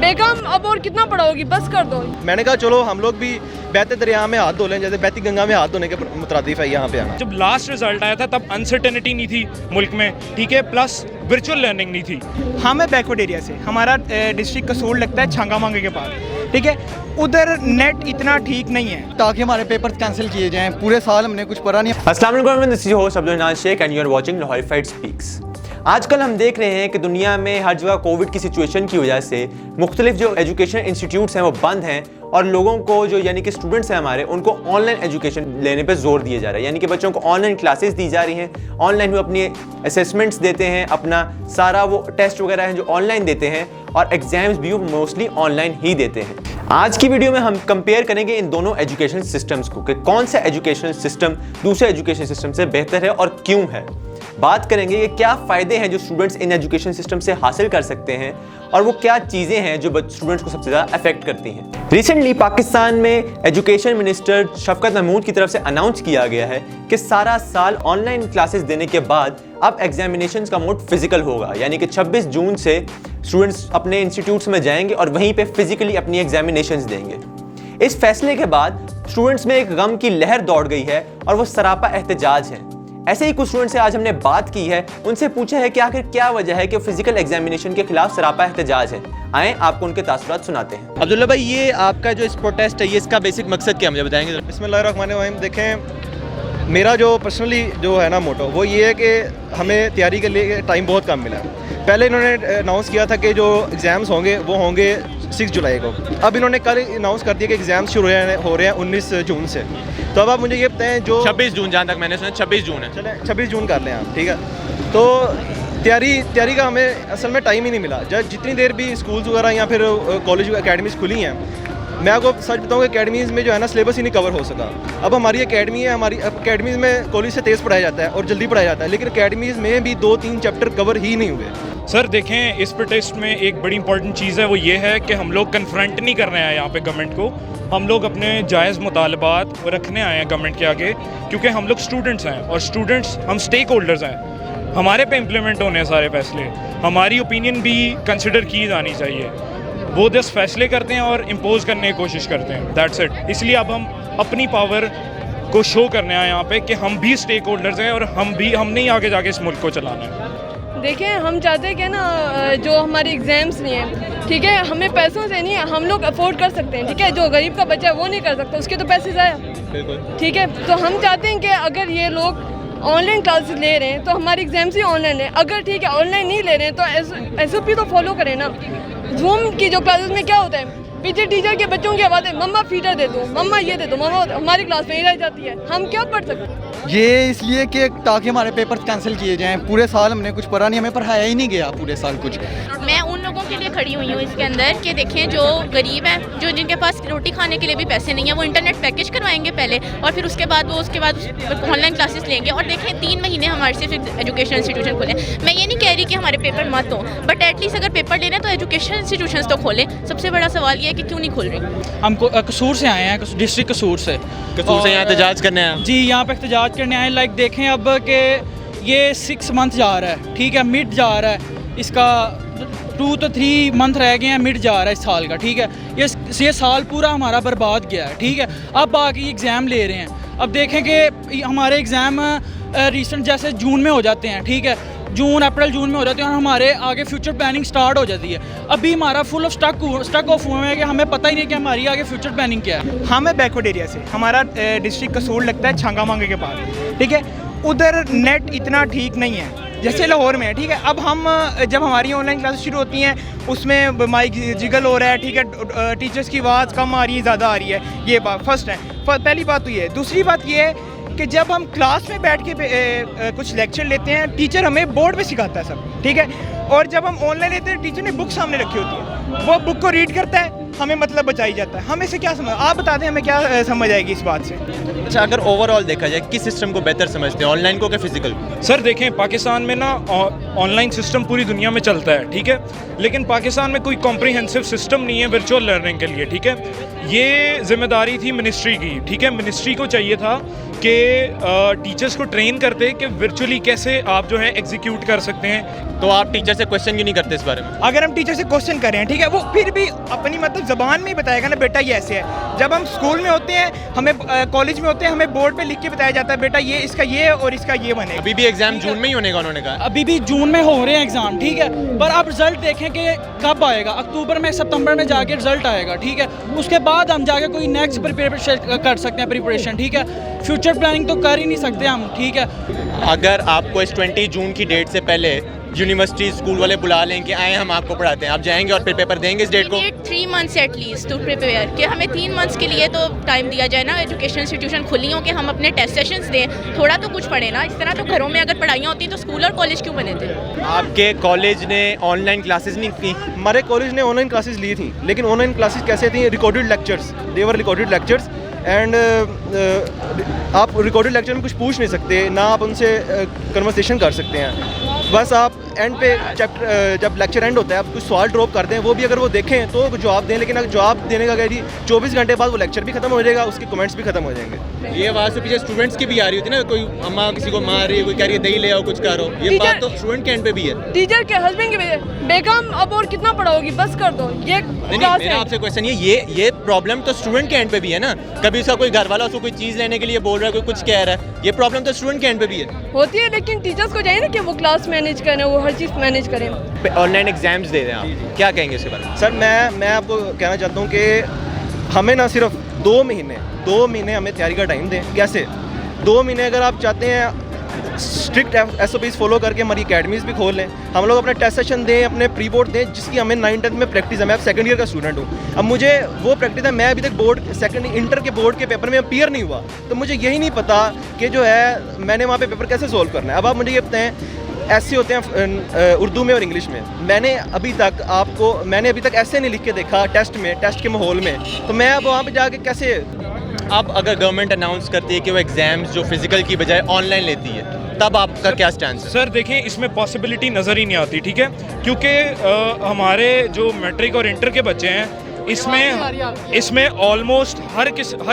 बेगम अब और कितना पढ़ाओगी, बस कर दो। मैंने कहा चलो हम लोग भी बहते दरिया में हाथ धो लें, जैसे बहती गंगा में हाथ धोने के मुतरादिफ है यहाँ पे आना। जब लास्ट रिजल्ट आया था तब अनसर्टेनिटी नहीं थी मुल्क में, ठीक है, प्लस वर्चुअल लर्निंग नहीं थी। हाँ, मैं बैकवर्ड एरिया से, हमारा डिस्ट्रिक्ट कसूर लगता है छांगा मांगे के पास, ठीक है, उधर नेट इतना ठीक नहीं है ताकि हमारे पेपर कैंसिल किए जाएं। पूरे साल हमने कुछ पढ़ा नहीं। अस्सलाम वालेकुम, this is your host Abdul Naz Shaikh and you are watching लाहौरीफाइड स्पीक्स। आजकल हम देख रहे हैं कि दुनिया में हर जगह कोविड की सिचुएशन की वजह से मुख्तलिफ जो एजुकेशन इंस्टीट्यूट्स हैं वो बंद हैं और लोगों को जो यानी कि स्टूडेंट्स हैं हमारे, उनको ऑनलाइन एजुकेशन लेने पे जोर दिया जा रहा है। यानी कि बच्चों को ऑनलाइन क्लासेस दी जा रही हैं, ऑनलाइन वो अपनी असेसमेंट्स देते हैं, अपना सारा वो टेस्ट वगैरह हैं जो ऑनलाइन देते हैं और एग्जाम्स भी वो मोस्टली ऑनलाइन ही देते हैं। आज की वीडियो में हम कंपेयर करेंगे इन दोनों एजुकेशन सिस्टम्स को कि कौन सा एजुकेशन सिस्टम दूसरे एजुकेशन सिस्टम से बेहतर है और क्यों है। बात करेंगे कि क्या फ़ायदे हैं जो स्टूडेंट्स इन एजुकेशन सिस्टम से हासिल कर सकते हैं और वो क्या चीज़ें हैं जो स्टूडेंट्स को सबसे ज़्यादा अफेक्ट करती हैं। रिसेंटली पाकिस्तान में एजुकेशन मिनिस्टर शफकत महमूद की तरफ से अनाउंस किया गया है कि सारा साल ऑनलाइन क्लासेस देने के बाद अब एग्जामिनेशंस का मोड फिजिकल होगा, यानी कि 26 जून से स्टूडेंट्स अपने इंस्टीट्यूट्स में जाएंगे और वहीं पे फिजिकली अपनी एग्जामिनेशंस देंगे। इस फैसले के बाद स्टूडेंट्स में एक गम की लहर दौड़ गई है और वो सरापा एहतजाज है। ऐसे ही कुछ स्टूडेंट से आज हमने बात की है, उनसे पूछा है कि आखिर क्या वजह है कि फिजिकल एग्जामिनेशन के खिलाफ सरापा एहतजाज है। आएं आपको उनके तासुरात सुनाते हैं। अब्दुल्ला भाई, ये आपका जो इस प्रोटेस्ट है, ये इसका बेसिक मकसद क्या मुझे बताएंगे? बिस्मिल्लाहिर्रहमानिर्रहीम। देखें, मेरा जो पर्सनली जो है ना मोटो, वो ये है कि हमें तैयारी के लिए टाइम बहुत कम मिला है। पहले इन्होंने अनाउंस किया था कि जो एग्ज़ाम्स होंगे वो होंगे 6 जुलाई को। अब इन्होंने कल अनाउंस कर दिया कि एग्ज़ाम्स शुरू हो रहे हैं 19 जून से। तो अब आप मुझे ये बताएं, जो 26 जून, जहाँ तक मैंने सुना 26 जून है। चलें 26 जून कर लें आप, ठीक है। तो तैयारी का हमें असल में टाइम ही नहीं मिला। जब जितनी देर भी स्कूल्स वगैरह या फिर कॉलेज अकेडमीज़ खुली हैं, मैं आपको सच बताऊँ कि अकेडमीज़ में जो है ना सिलेबस ही नहीं कवर हो सका। अब हमारी अकेडमी है, हमारी अकेडमीज़ में कॉलेज से तेज़ पढ़ाया जाता है और जल्दी पढ़ाया जाता है, लेकिन अकेडमीज़ में भी 2-3 चैप्टर कवर ही नहीं हुए। सर देखें, इस प्रोटेस्ट में एक बड़ी इंपॉर्टेंट चीज़ है, वो ये है कि हम लोग कन्फ्रंट नहीं कर रहे हैं यहाँ पे गवर्नमेंट को। हम लोग अपने जायज़ मुतालबात रखने आए हैं गवर्नमेंट के आगे, क्योंकि हम लोग स्टूडेंट्स हैं और स्टूडेंट्स हम स्टेक होल्डर्स हैं। हमारे पे इम्प्लीमेंट होने हैं सारे फैसले, हमारी ओपिनियन भी कंसिडर की जानी चाहिए। वो जस्ट फैसले करते हैं और इम्पोज करने की कोशिश करते हैं, दैट्स इट। इसलिए अब हम अपनी पावर को शो करने आए यहाँ पे कि हम भी स्टेक होल्डर्स हैं और हमने ही आगे जाके इस मुल्क को चलाना है। देखें, हम चाहते हैं कि ना जो हमारी एग्ज़ाम्स नहीं है, ठीक है, हमें पैसों से नहीं है, हम लोग अफोर्ड कर सकते हैं, ठीक है। जो गरीब का बच्चा है वो नहीं कर सकता, उसके तो पैसे ज़ाया, ठीक है। तो हम चाहते हैं कि अगर ये लोग ऑनलाइन क्लासेस ले रहे हैं तो हमारी एग्ज़ाम्स ही ऑनलाइन है। अगर ठीक है ऑनलाइन नहीं ले रहे हैं तो SOP तो फॉलो करें ना। जूम की जो क्लासेस में क्या होता है, पीछे टीचर के बच्चों की आवाज़ है, मम्मा फीडर दे दो, मम्मा ये दे दो, मम्मा हमारी क्लास में ही रह जाती है। हम क्या पढ़ सकते हैं? ये इसलिए कि ताकि हमारे पेपर कैंसिल किए जाएं। पूरे साल हमने कुछ पढ़ा नहीं, हमें पढ़ाया ही नहीं गया पूरे साल कुछ। मैं उन लोगों के लिए खड़ी हुई हूँ इसके अंदर कि देखें, जो गरीब हैं, जो जिनके पास रोटी खाने के लिए भी पैसे नहीं है, वो इंटरनेट पैकेज करवाएंगे पहले और फिर उसके बाद ऑनलाइन क्लासेस लेंगे। और देखें, 3 महीने हमारे सिर्फ एजुकेशन इंस्टीट्यूशन खोले। मैं ये नहीं कह रही कि हमारे पेपर मत हो, बट एटलीस्ट अगर पेपर ले रहे हैं तो एजुकेशन इंस्टीट्यूशन तो खोलें। सबसे बड़ा सवाल ये है कि क्यों नहीं खोल रही। हम कसूर से आए हैं, डिस्ट्रिक्ट कसूर से यहाँ एहतजाज करने आए जी, यहाँ पे एहतजाज करने आए। लाइक देखें अब कि ये 6 मंथ जा रहा है, ठीक है, मिड जा रहा है, इसका 2 to 3 मंथ रह गए हैं, मिड जा रहा है इस साल का, ठीक है। ये साल पूरा हमारा बर्बाद गया है, ठीक है। अब बाकी एग्ज़ाम ले रहे हैं। अब देखें कि हमारे एग्ज़ाम रिसेंट जैसे जून में हो जाते हैं, ठीक है, अप्रैल जून में हो जाते हैं और हमारे आगे फ्यूचर प्लानिंग स्टार्ट हो जाती है। अभी हमारा फुल ऑफ स्टक ऑफ हुआ है कि हमें पता ही नहीं कि हमारी आगे फ्यूचर प्लानिंग क्या है। हाँ, मैं बैकवर्ड एरिया से, हमारा डिस्ट्रिक्ट कसूर लगता है छांगा मांगे के पास, ठीक है, उधर नेट इतना ठीक नहीं है जैसे लाहौर में है, ठीक है। अब हम जब हमारी ऑनलाइन क्लासेस शुरू होती हैं उसमें माइक जिगल हो रहा है, ठीक है, टीचर्स की आवाज़ कम आ रही है, ज़्यादा आ रही है। ये बात फर्स्ट है, पहली बात तो ये है। दूसरी बात ये है कि जब हम क्लास में बैठ के कुछ लेक्चर लेते हैं, टीचर हमें बोर्ड पे सिखाता है सब, ठीक है, और जब हम ऑनलाइन लेते हैं टीचर ने बुक सामने रखी होती है, वो बुक को रीड करता है, हमें मतलब बचाई जाता है। हमें से क्या समझ, आप बता दें हमें क्या समझ आएगी इस बात से। अच्छा, अगर ओवरऑल देखा जाए किस सिस्टम को बेहतर समझते हैं, ऑनलाइन को क्या फिजिकल? सर देखें, पाकिस्तान में ना ऑनलाइन सिस्टम पूरी दुनिया में चलता है, ठीक है, लेकिन पाकिस्तान में कोई कॉम्प्रिहेंसिव सिस्टम नहीं है वर्चुअल लर्निंग के लिए, ठीक है। ये जिम्मेदारी थी मिनिस्ट्री की, ठीक है। मिनिस्ट्री को चाहिए था कि टीचर्स को ट्रेन करते कि वर्चुअली कैसे आप जो है एग्जीक्यूट कर सकते हैं। तो आप टीचर से क्वेश्चन क्यों नहीं करते इस बारे में? अगर हम टीचर से क्वेश्चन करें, ठीक है, वो फिर भी अपनी मतलब ज़बान में ही बताएगा ना, बेटा ये ऐसे है। जब हम स्कूल में होते हैं, हमें कॉलेज में होते हैं, हमें बोर्ड पे लिख के बताया जाता है बेटा ये इसका ये और इसका ये बनेगा। अभी भी एग्जाम जून में ही होने का उन्होंने कहा। अभी भी जून में हो रहे हैं एग्ज़ाम, ठीक है, पर आप रिजल्ट देखें कि कब आएगा। अक्टूबर में, सितंबर में जाके रिजल्ट आएगा, ठीक है। उसके बाद हम जाके कोई नेक्स्ट प्रिपरेशन कर सकते हैं, प्रिपरेशन, ठीक है। फ्यूचर प्लानिंग तो कर ही नहीं सकते हम, ठीक है। अगर आपको इस 20 जून की डेट से पहले यूनिवर्सिटी स्कूल वाले बुला लें कि आए हम आपको पढ़ाते हैं, आप जाएंगे और फिर पेपर देंगे इस डेट को? 3 months एटलीस्ट टू प्रिपेयर, कि हमें 3 months के लिए तो टाइम दिया जाए ना। एजुकेशन इंस्टीट्यूशन खुली हो कि हम अपने टेस्ट सेशंस दें, थोड़ा तो कुछ पढ़े ना। इस तरह तो घरों में अगर पढ़ाइयाँ होती तो स्कूल और कॉलेज क्यों बने थे? आपके कॉलेज ने ऑनलाइन क्लासेस नहीं की? हमारे कॉलेज ने ऑनलाइन क्लासेस ली थी, लेकिन ऑनलाइन क्लासेस कैसे थी? Recorded lectures, they were recorded lectures and आप रिकॉर्डेड लेक्चर में कुछ पूछ नहीं सकते, ना आप उनसे कन्वर्सेशन कर सकते हैं। बस आप एंड पे चैप्टर जब लेक्चर एंड होता है आप कुछ सवाल ड्रॉप कर दें, वो भी अगर वो देखें तो जवाब दें, लेकिन अगर जवाब देने का कह 24 घंटे बाद वो लेक्चर भी खत्म हो जाएगा, उसके कमेंट्स भी खत्म हो जाएंगे। ये आवाज़ तो पीछे स्टूडेंट्स की भी आ रही होती है ना, कोई अम्मा किसी को मार रही है, कोई कह रही है दही ले आओ, कुछ करो, ये बात तो स्टूडेंट के एंड पे भी है। टीचर के हस्बैंड के बेगम अब और कितना पढ़ाओगी, बस कर दो। ये क्लास मेरा है। आपसे क्वेश्चन ये प्रॉब्लम तो स्टूडेंट के एंड पे भी है ना। कभी उसका कोई घर वाला उसको कोई चीज़ लेने के लिए बोल रहा है, कोई कुछ कह रहा है, ये प्रॉब्लम तो स्टूडेंट के एंड पे भी है। होती है, लेकिन टीचर्स को चाहिए ना कि वो क्लास मैनेज करें, वो हर चीज़ मैनेज करें। ऑनलाइन एग्जाम्स दे रहे हैं आप, क्या कहेंगे इसके बारे में? सर मैं आपको कहना चाहता हूँ कि हमें ना सिर्फ 2 महीने हमें तैयारी का टाइम दें। कैसे 2 महीने? अगर आप चाहते हैं स्ट्रिक्ट SOPs फॉलो करके हमारी अकेडमीज़ भी खोल लें, हम लोग अपने टेस्ट सेशन दें, अपने प्री बोर्ड दें, जिसकी हमें 9th-10th में प्रैक्टिस है। मैं अब सेकंड ईयर का स्टूडेंट हूँ, अब मुझे वो प्रैक्टिस है। मैं अभी तक बोर्ड सेकंड इंटर के बोर्ड के पेपर में अपीयर नहीं हुआ, तो मुझे यही नहीं पता कि जो है मैंने वहाँ पे पेपर कैसे सोल्व करना है। अब आप मुझे ये बताएं, ऐसे होते हैं उर्दू में और इंग्लिश में। मैंने अभी तक ऐसे नहीं लिख के देखा टेस्ट के माहौल में, तो मैं अब वहाँ पे जाके कैसे? अब अगर गवर्नमेंट अनाउंस करती है कि वो एग्जाम्स जो फिजिकल की बजाय ऑनलाइन लेती है, तब आपका क्या स्टैंड है? सर देखें, इसमें पॉसिबिलिटी नज़र ही नहीं आती, ठीक है, क्योंकि हमारे जो मैट्रिक और इंटर के बच्चे हैं इसमें ऑलमोस्ट हर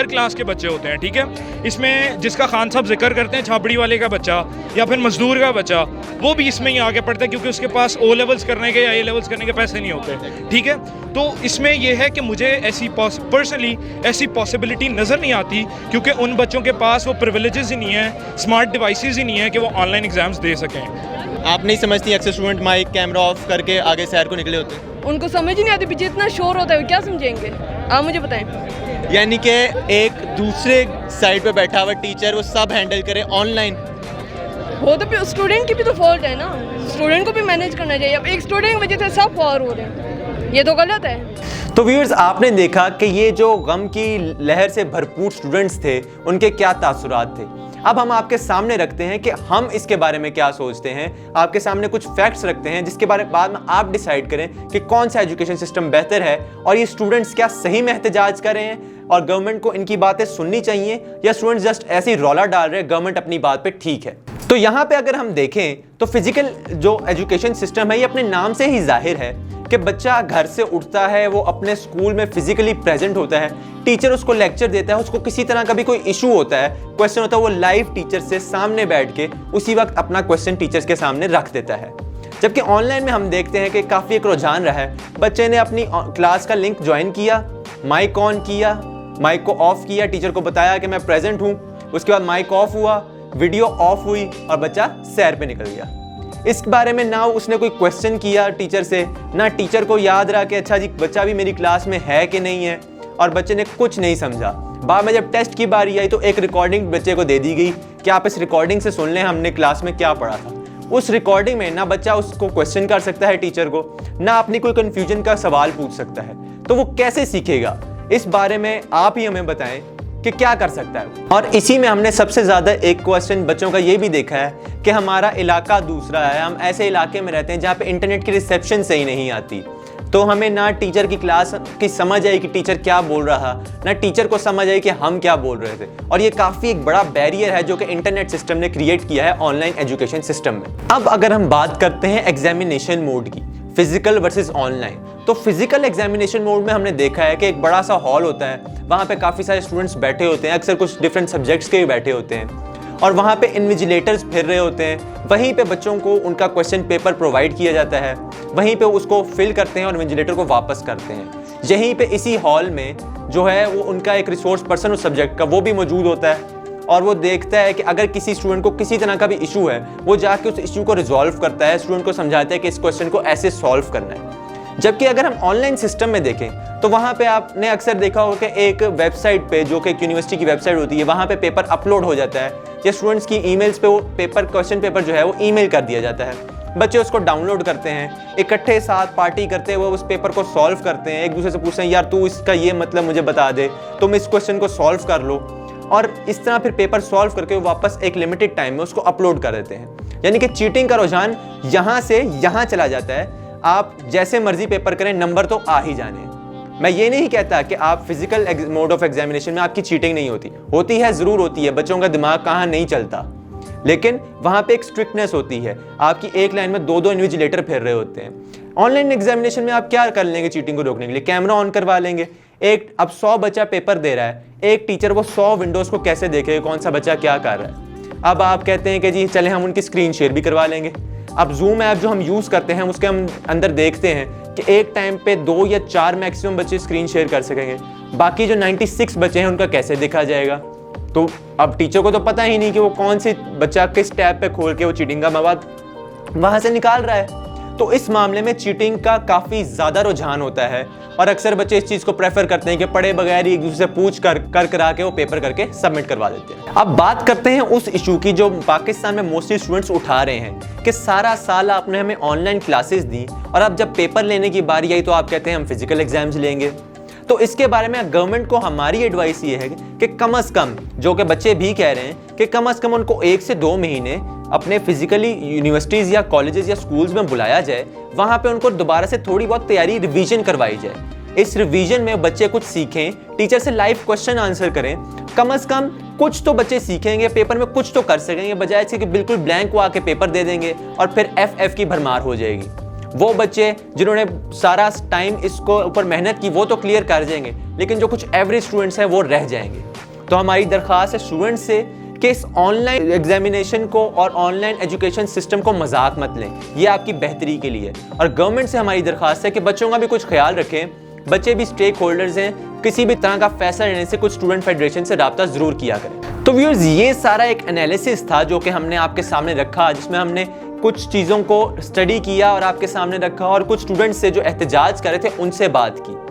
क्लास के बच्चे होते हैं, ठीक है। इसमें जिसका खान साहब जिक्र करते हैं, छाबड़ी वाले का बच्चा या फिर मजदूर का बच्चा, वो भी इसमें ही आगे पढ़ता है, क्योंकि उसके पास O लेवल्स करने के या A लेवल्स करने के पैसे नहीं होते, ठीक है। तो इसमें यह है कि मुझे पर्सनली ऐसी पॉसिबिलिटी नज़र नहीं आती, क्योंकि उन बच्चों के पास वो प्रिविलेजेस ही नहीं है, स्मार्ट डिवाइसेस ही नहीं है कि वो ऑनलाइन एग्जाम्स दे सकें। आप नहीं समझती अक्सर स्टूडेंट माइक कैमरा ऑफ करके आगे सैर को निकले होते हैं? उनको समझ ही नहीं आती, पीछे इतना शोर होता है, क्या समझेंगे? आप मुझे बताएं। यानी कि एक दूसरे साइड पे बैठा हुआ टीचर वो सब हैंडल करे ऑनलाइन। वो तो स्टूडेंट की भी तो फॉल्ट है ना, स्टूडेंट को भी मैनेज करना चाहिए। अब एक स्टूडेंट की वजह से सब फॉर हो रहे हैं, ये तो गलत है। तो व्यूअर्स, आपने देखा कि ये जो गम की लहर से भरपूर स्टूडेंट्स थे, उनके क्या तासुरात थे। अब हम आपके सामने रखते हैं कि हम इसके बारे में क्या सोचते हैं, आपके सामने कुछ फैक्ट्स रखते हैं, जिसके बारे में बाद में आप डिसाइड करें कि कौन सा एजुकेशन सिस्टम बेहतर है, और ये स्टूडेंट्स क्या सही में एहतजाज कर रहे हैं और गवर्नमेंट को इनकी बातें सुननी चाहिए, या स्टूडेंट्स जस्ट ऐसे ही रौला डाल रहे हैं, गवर्नमेंट अपनी बात पे ठीक है। तो यहाँ पे अगर हम देखें तो फिजिकल जो एजुकेशन सिस्टम है, ये अपने नाम से ही जाहिर है कि बच्चा घर से उठता है, वो अपने स्कूल में फिजिकली प्रेजेंट होता है, टीचर उसको लेक्चर देता है, उसको किसी तरह का भी कोई इशू होता है, क्वेश्चन होता है, वो लाइव टीचर से सामने बैठ के उसी वक्त अपना क्वेश्चन टीचर्स के सामने रख देता है। जबकि ऑनलाइन में हम देखते हैं कि काफ़ी एक रुझान रहा है, बच्चे ने अपनी क्लास का लिंक ज्वाइन किया, माइक ऑन किया, माइक को ऑफ किया, टीचर को बताया कि मैं प्रेजेंट हूँ, उसके बाद माइक ऑफ हुआ, वीडियो ऑफ हुई और बच्चा सैर पे निकल गया। इस बारे में ना उसने कोई क्वेश्चन किया टीचर से, ना टीचर को याद रहा कि अच्छा जी बच्चा भी मेरी क्लास में है कि नहीं है, और बच्चे ने कुछ नहीं समझा। बाद में जब टेस्ट की बारी आई तो एक रिकॉर्डिंग बच्चे को दे दी गई कि आप इस रिकॉर्डिंग से सुन लें हमने क्लास में क्या पढ़ा था। उस रिकॉर्डिंग में ना बच्चा उसको क्वेश्चन कर सकता है टीचर को, ना अपनी कोई कन्फ्यूजन का सवाल पूछ सकता है, तो वो कैसे सीखेगा? इस बारे में आप ही हमें बताएं कि क्या कर सकता है। और इसी में हमने सबसे ज़्यादा एक क्वेश्चन बच्चों का ये भी देखा है कि हमारा इलाका दूसरा है, हम ऐसे इलाके में रहते हैं जहाँ पे इंटरनेट की रिसेप्शन सही नहीं आती, तो हमें ना टीचर की क्लास की समझ आई कि टीचर क्या बोल रहा, ना टीचर को समझ आई कि हम क्या बोल रहे थे। और ये काफ़ी एक बड़ा बैरियर है जो कि इंटरनेट सिस्टम ने क्रिएट किया है ऑनलाइन एजुकेशन सिस्टम में। अब अगर हम बात करते हैं एग्जामिनेशन मोड की, फिजिकल वर्सेस ऑनलाइन, तो फिजिकल एग्जामिनेशन मोड में हमने देखा है कि एक बड़ा सा हॉल होता है, वहाँ पे काफ़ी सारे स्टूडेंट्स बैठे होते हैं, अक्सर कुछ डिफरेंट सब्जेक्ट्स के भी बैठे होते हैं, और वहाँ पे इन्विजिलेटर्स फिर रहे होते हैं। वहीं पे बच्चों को उनका क्वेश्चन पेपर प्रोवाइड किया जाता है, वहीं पे उसको फिल करते हैं और इन्विजिलेटर को वापस करते हैं। यहीं पे इसी हॉल में जो है वो उनका एक रिसोर्स पर्सन उस सब्जेक्ट का वो भी मौजूद होता है, और वो देखता है कि अगर किसी स्टूडेंट को किसी तरह का भी इशू है, वो जाके उस इशू को रिजॉल्व करता है, स्टूडेंट को समझाता है कि इस क्वेश्चन को ऐसे सॉल्व करना है। जबकि अगर हम ऑनलाइन सिस्टम में देखें तो वहाँ पे आपने अक्सर देखा होगा कि एक वेबसाइट पे, जो कि एक यूनिवर्सिटी की वेबसाइट होती है, वहाँ पे पेपर अपलोड हो जाता है, या स्टूडेंट्स की ईमेल्स पे वो पेपर, क्वेश्चन पेपर जो है वो ईमेल कर दिया जाता है। बच्चे उसको डाउनलोड करते हैं, इकट्ठे साथ पार्टी करते हैं, वो उस पेपर को सॉल्व करते हैं, एक दूसरे से पूछते हैं यार तू इसका ये मतलब मुझे बता दे, तुम इस क्वेश्चन को सॉल्व कर लो, और इस तरह फिर पेपर सॉल्व करके वो वापस एक लिमिटेड टाइम में उसको अपलोड कर देते हैं। यानी कि चीटिंग का रुझान यहाँ से यहाँ चला जाता है। आप जैसे मर्जी पेपर करें, नंबर तो आ ही जाने। मैं ये नहीं कहता कि आप फिजिकल मोड ऑफ एग्जामिनेशन में आपकी चीटिंग नहीं होती है, ज़रूर होती है, बच्चों का दिमाग कहाँ नहीं चलता, लेकिन वहाँ पे एक स्ट्रिक्टनेस होती है। आपकी एक लाइन में 2-2 इन्विजिलेटर फिर रहे होते हैं। ऑनलाइन एग्जामिनेशन में आप क्या कर लेंगे चीटिंग को रोकने के लिए? कैमरा ऑन करवा लेंगे। अब 100 बच्चा पेपर दे रहा है, एक टीचर वो 100 विंडोज़ को कैसे देखेगा कौन सा बच्चा क्या कर रहा है? अब आप कहते हैं कि जी चले हम उनकी स्क्रीन शेयर भी करवा लेंगे। अब जूम ऐप जो हम यूज़ करते हैं उसके हम अंदर देखते हैं कि एक टाइम पे 2 या 4 मैक्सिमम बच्चे स्क्रीन शेयर कर सकेंगे, बाकी जो 96 बच्चे हैं उनका कैसे देखा जाएगा? तो अब टीचर को तो पता ही नहीं कि वो कौन सी बच्चा किस टैब पे खोल के वो चीटिंग का मवाद वहाँ से निकाल रहा है। तो इस मामले में चीटिंग का काफ़ी ज़्यादा रुझान होता है, और अक्सर बच्चे इस चीज़ को प्रेफर करते हैं कि पढ़े बगैर ही एक दूसरे से पूछ करा के वो पेपर करके सबमिट करवा देते हैं। अब बात करते हैं उस इशू की जो पाकिस्तान में मोस्टली स्टूडेंट्स उठा रहे हैं कि सारा साल आपने हमें ऑनलाइन क्लासेस दी, और अब जब पेपर लेने की बारी आई तो आप कहते हैं हम फिजिकल एग्जाम्स लेंगे। तो इसके बारे में गवर्नमेंट को हमारी एडवाइस ये है कि कम से कम, जो कि बच्चे भी कह रहे हैं कि कम से कम उनको 1 से 2 महीने अपने फिजिकली यूनिवर्सिटीज़ या कॉलेजेस या स्कूल्स में बुलाया जाए, वहाँ पे उनको दोबारा से थोड़ी बहुत तैयारी, रिवीजन करवाई जाए। इस रिवीजन में बच्चे कुछ सीखें, टीचर से लाइव क्वेश्चन आंसर करें, कम से कम कुछ तो बच्चे सीखेंगे, पेपर में कुछ तो कर सकेंगे, बजाय इसके कि बिल्कुल ब्लैंक को आके पेपर दे देंगे और फिर FF की भरमार हो जाएगी। वो बच्चे जिन्होंने सारा टाइम इसको ऊपर मेहनत की वो तो क्लियर कर जाएंगे, लेकिन जो कुछ एवरेज स्टूडेंट्स हैं वो रह जाएंगे। तो हमारी दरख्वास्त है स्टूडेंट्स से कि इस ऑनलाइन एग्जामिनेशन को और ऑनलाइन एजुकेशन सिस्टम को मजाक मत लें, ये आपकी बेहतरी के लिए। और गवर्नमेंट से हमारी दरख्वास्त है कि बच्चों का भी कुछ ख्याल रखें, बच्चे भी स्टेक होल्डर्स हैं, किसी भी तरह का फैसला लेने से कुछ स्टूडेंट फेडरेशन से राब्ता ज़रूर किया करें। तो व्यूअर्स, ये सारा एक एनालिसिस था जो कि हमने आपके सामने रखा, जिसमें हमने कुछ चीज़ों को स्टडी किया और आपके सामने रखा, और कुछ स्टूडेंट्स से जो एहतजाज कर रहे थे उनसे बात की।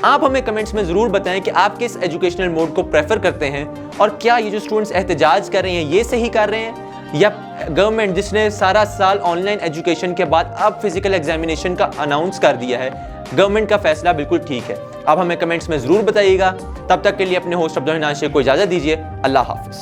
आप हमें कमेंट्स में ज़रूर बताएं कि आप किस एजुकेशनल मोड को प्रेफर करते हैं, और क्या ये जो स्टूडेंट्स एहतजाज कर रहे हैं ये सही कर रहे हैं, या गवर्नमेंट जिसने सारा साल ऑनलाइन एजुकेशन के बाद अब फिजिकल एग्जामिनेशन का अनाउंस कर दिया है, गवर्नमेंट का फैसला बिल्कुल ठीक है। आप हमें कमेंट्स में ज़रूर बताइएगा। तब तक के लिए अपने होस्ट अब्दुल हन्नान शेख को इजाज़त दीजिए। अल्लाह हाफ़िज़।